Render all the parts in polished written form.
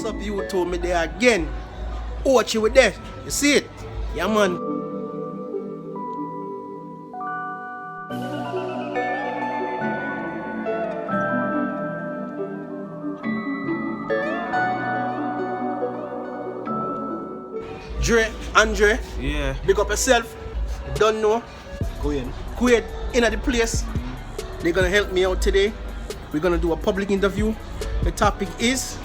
up you told me there again. Ocho with that. You see it? Yeah, man. Andre, yeah. Big up yourself. Don't know. Quid in at the place. They're gonna help me out today. We're gonna do a public interview. The topic is,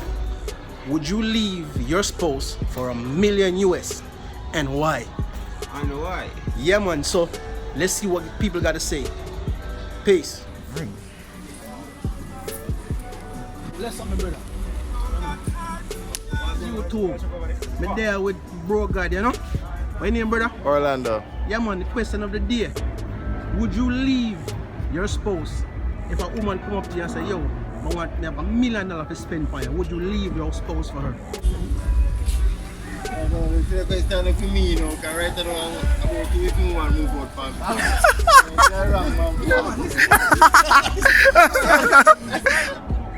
would you leave your spouse for $1 million US and why? And why? Yeah, man. So let's see what people gotta say. Peace. Bless up, my brother. You too. Me there with bro God, you know? What's your name, brother? Orlando. Yeah, man. The question of the day: would you leave your spouse if a woman come up to you and say, "Yo, I want me have $1 million to spend for you"? Would you leave your spouse for her? It's a question for me, you know, because right now I'm about to if you want to move out from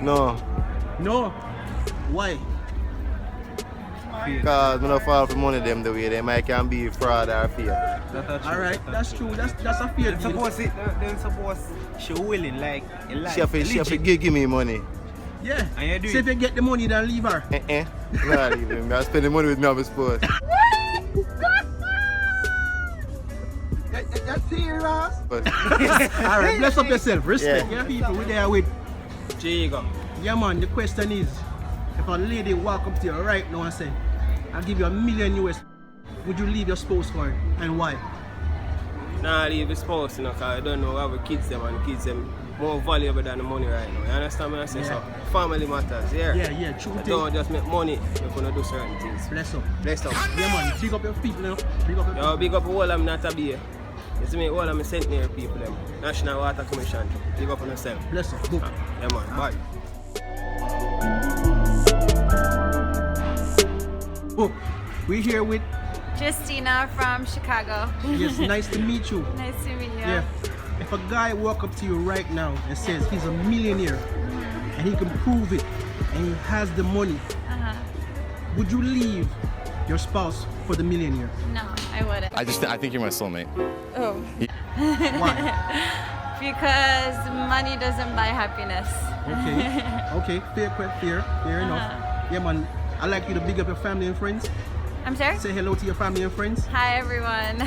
No. No. Why? Because I don't fall for money them the way they might can be fraud or fear. Alright, that's true. That's a fair deal. Suppose she willing, like, She have to give me money. Yeah. And you do so if you get the money, then leave her. No, leave him. I spend the money with me on my sport. That's serious. Alright, bless up yourself. Respect your people. We're there with. Jamaica. Yeah, man. The question is, if a lady walk up to you right now and say, "I'll give you $1 million US," would you leave your spouse for it and why? Nah, leave the spouse, you know, because I don't know how we kids them, and kids them more valuable than the money right now. You understand what I say? So family matters, yeah. Yeah, true thing. Don't just make money, you're gonna do certain things. Bless up. Bless up. Yeah, man. Big up your people now. Big up your people. Yo, big up all of them not a be. You see me, all of them sent near people them. National Water Commission. Big up on yourself. Bless up. Good. Yeah, man. Bye. Oh, we're here with Justina from Chicago. Yes, nice to meet you. Nice to meet you. Yeah. If a guy walk up to you right now and says he's a millionaire and he can prove it and he has the money, would you leave your spouse for the millionaire? No, I wouldn't. I think you're my soulmate. Oh. Why? Because money doesn't buy happiness. Okay. Fair enough. Yeah, man. I'd like you to big up your family and friends. I'm sorry? Say hello to your family and friends. Hi, everyone.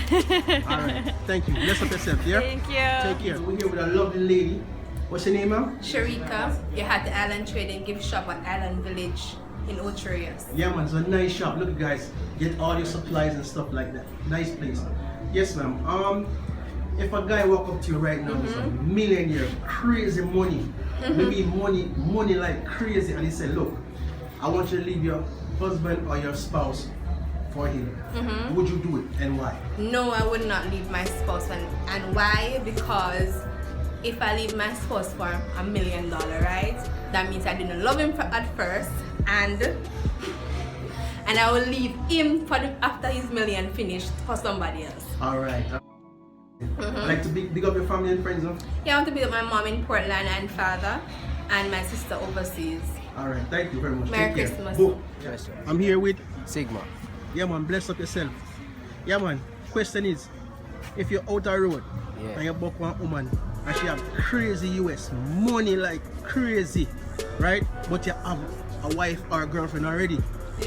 All right. Thank you. Bless up yourself, yeah? Thank you. Take care. We're here with a lovely lady. What's your name, ma'am? Sharika. You're at the Island Trading Gift Shop at Island Village in Ocho Rios. Yeah, man. It's a nice shop. Look, guys. Get all your supplies and stuff like that. Nice place. Yes, ma'am. If a guy walk up to you right now, he's a millionaire, crazy money, maybe money like crazy, and he said, "Look, I want you to leave your husband or your spouse for him." Would you do it and why? No, I would not leave my spouse. And why? Because if I leave my spouse for $1 million, right, that means I didn't love him at first, and I will leave him after his million finished for somebody else. All right. I'd like to big up your family and friends, huh? Yeah, I want to be with my mom in Portland and father, and my sister overseas. All right, thank you very much. Merry Take care. Christmas. Boom. I'm here with Sigma. Yeah, man. Bless up yourself. Yeah, man. Question is, if you're out the road and you book one woman and she have crazy US money like crazy, right? But you have a wife or a girlfriend already,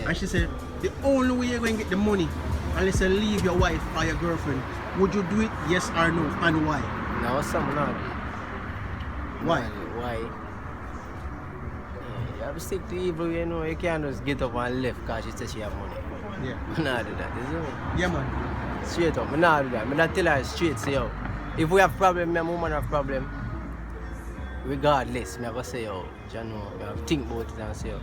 and she said the only way you're going to get the money unless you leave your wife or your girlfriend, would you do it? Yes or no, and why? No, some not. Why? Why? You have to stick to evil, you know. You can't just get up and left because she says she have money. Yeah. I'm not do that, is it? Yeah, man. Straight up, I'm not do that. I'm not tell her straight, say, yo, if we have problem, my woman have problem, regardless, I'm going to say, yo, you know, I have to think about it and say, yo,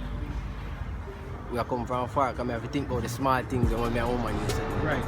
we have come from far, because I have to think about the small things that my woman used to do. Right.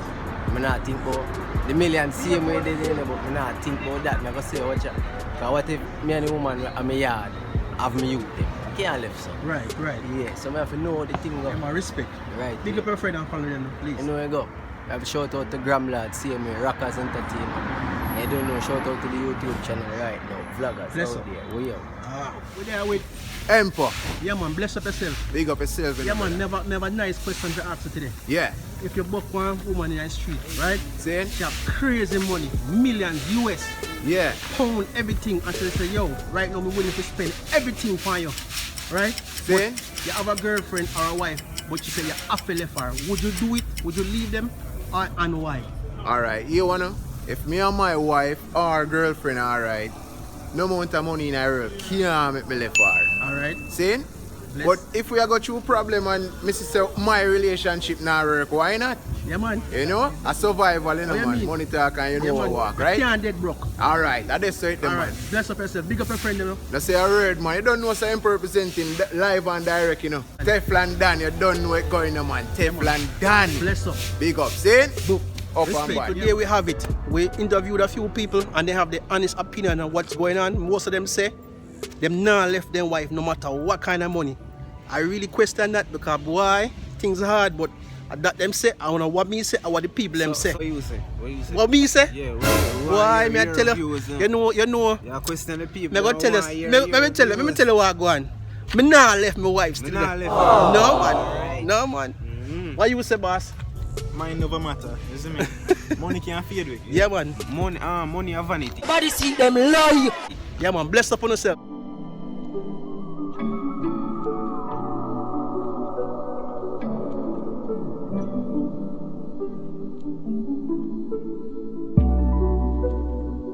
I not think about the million same way they did, but I not think about that. I go say, watch out. Because what if me and the woman in my yard have me youth them? I can't live so. Right. Yeah, so I have to know the thing go. Yeah, my respect. Right. Big up your friend and follow them, please. You know where I go. I have to shout out to Gram Lad, see me, Rockers Entertainment. I don't know, shout out to the YouTube channel right now. Vloggers Bless out up. there. We up. We're there with. Empo. Yeah, man, bless up yourself. Big up yourself. Yeah, man, never nice question to ask you today. Yeah. If you buck one woman in the street, right? Saying? She have crazy money, millions US, Yeah. pound, everything, and she say, yo, right now I'm willing to spend everything for you, right? Saying? But you have a girlfriend or a wife, but you say you have to leave her. Would you do it? Would you leave them? And why? Alright, you wanna? If me and my wife or girlfriend, alright, no amount of money in the world can't make me left her. Alright? Saying? Bless. But if we are go through problem and Mrs. say my relationship not work, why not? Yeah, man. You know? A survival, you know, What you man. mean? Money talk and you Yeah, know man. walk, You right? can't dead broke. Alright, that is it, man. Alright, bless up yourself. Big up your friend, you know. Now say a word, man. You don't know say I'm representing live and direct, you know. TeflonDon, you don't know what's going on, man. TeflonDon. Bless up. Big up, saying? Book. Up and Respect. back. Today we have it. We interviewed a few people and they have the honest opinion on what's going on. Most of them say them not left their wife no matter what kind of money. I really question that because why things are hard, but that them say, I don't know what me say or what the people them say. What you say? What you say? What me say? Yeah, Why me I tell you? You know. Yeah, question the people. Me go tell you. Let me tell you what go on. Me not left my wife still. Nah left. No man. No man. What you say, boss? Mine never matter. You see me? Money can't fade with. Yeah man. Money are vanity. Yeah man. Bless up on yourself.